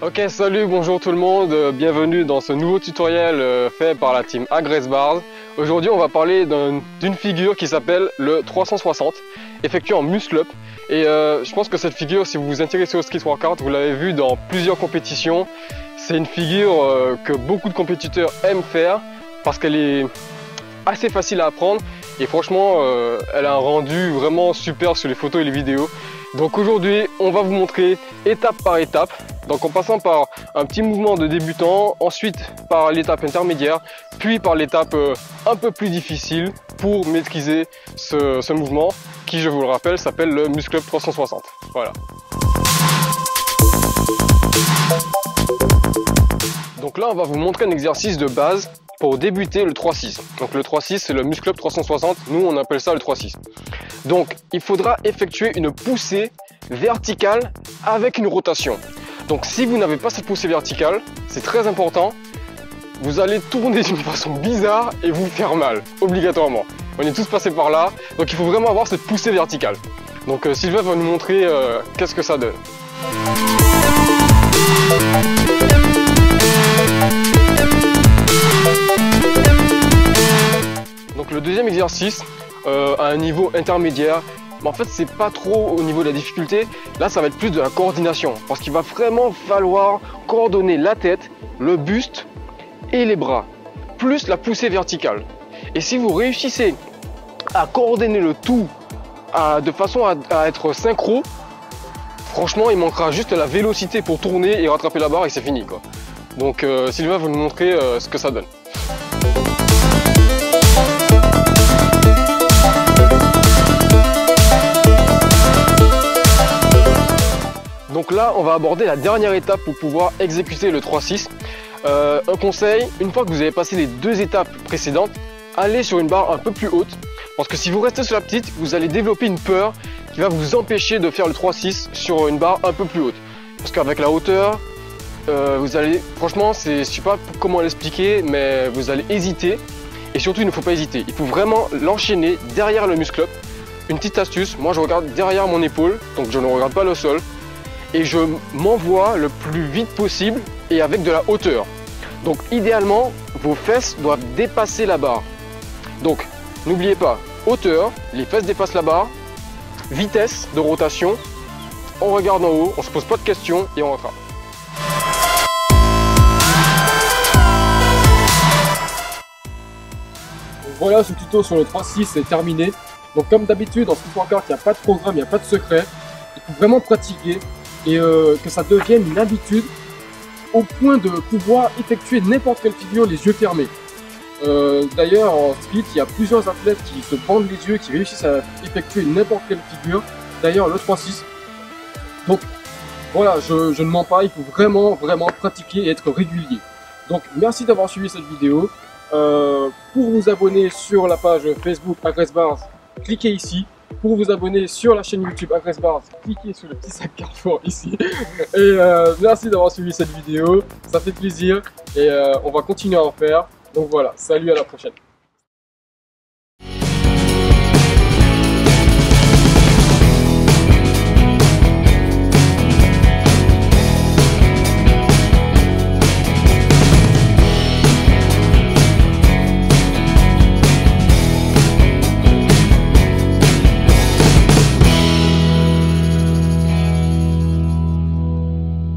Ok, salut, bonjour tout le monde, bienvenue dans ce nouveau tutoriel fait par la team Agressbars. Aujourd'hui on va parler d'une figure qui s'appelle le 360, effectuée en muscle-up. Et je pense que cette figure, si vous vous intéressez au street workout, vous l'avez vu dans plusieurs compétitions. C'est une figure que beaucoup de compétiteurs aiment faire parce qu'elle est assez facile à apprendre et franchement elle a un rendu vraiment super sur les photos et les vidéos. Donc aujourd'hui on va vous montrer étape par étape, donc en passant par un petit mouvement de débutant, ensuite par l'étape intermédiaire, puis par l'étape un peu plus difficile pour maîtriser ce mouvement qui, je vous le rappelle, s'appelle le muscle-up 360. Voilà. Donc là on va vous montrer un exercice de base pour débuter le 3-6. Donc le 3-6 c'est le muscle-up 360, nous on appelle ça le 3-6. Donc il faudra effectuer une poussée verticale avec une rotation. Donc si vous n'avez pas cette poussée verticale, c'est très important, vous allez tourner d'une façon bizarre et vous faire mal, obligatoirement. On est tous passés par là, donc il faut vraiment avoir cette poussée verticale. Donc Sylvain va nous montrer qu'est-ce que ça donne. Donc le deuxième exercice, à un niveau intermédiaire, mais en fait c'est pas trop au niveau de la difficulté, là ça va être plus de la coordination, parce qu'il va vraiment falloir coordonner la tête, le buste et les bras, plus la poussée verticale. Et si vous réussissez à coordonner le tout de façon à être synchro, franchement il manquera juste la vélocité pour tourner et rattraper la barre et c'est fini quoi. Donc Sylvain va nous montrer ce que ça donne. Donc là, on va aborder la dernière étape pour pouvoir exécuter le 3-6. Un conseil, une fois que vous avez passé les deux étapes précédentes, allez sur une barre un peu plus haute. Parce que si vous restez sur la petite, vous allez développer une peur qui va vous empêcher de faire le 3-6 sur une barre un peu plus haute. Parce qu'avec la hauteur, vous allez, franchement, je sais pas comment l'expliquer, mais vous allez hésiter. Et surtout, il ne faut pas hésiter. Il faut vraiment l'enchaîner derrière le muscle-up. Une petite astuce, moi je regarde derrière mon épaule, donc je ne regarde pas le sol. Et je m'envoie le plus vite possible et avec de la hauteur. Donc idéalement, vos fesses doivent dépasser la barre. Donc n'oubliez pas, hauteur, les fesses dépassent la barre, vitesse de rotation, on regarde en haut, on se pose pas de questions et on rattrape. Voilà, ce tuto sur le 3-6 est terminé. Donc comme d'habitude, en street workout, il n'y a pas de programme, il n'y a pas de secret. Il faut vraiment pratiquer et que ça devienne une habitude au point de pouvoir effectuer n'importe quelle figure les yeux fermés. D'ailleurs en street il y a plusieurs athlètes qui se bandent les yeux, qui réussissent à effectuer n'importe quelle figure, d'ailleurs le 3-6. Donc voilà, je ne mens pas, il faut vraiment pratiquer et être régulier. Donc merci d'avoir suivi cette vidéo. Pour vous abonner sur la page Facebook Agressbars, cliquez ici. Pour vous abonner sur la chaîne YouTube Agressbars, cliquez sur le petit sac Carrefour ici. Et merci d'avoir suivi cette vidéo, ça fait plaisir et on va continuer à en faire. Donc voilà, salut, à la prochaine.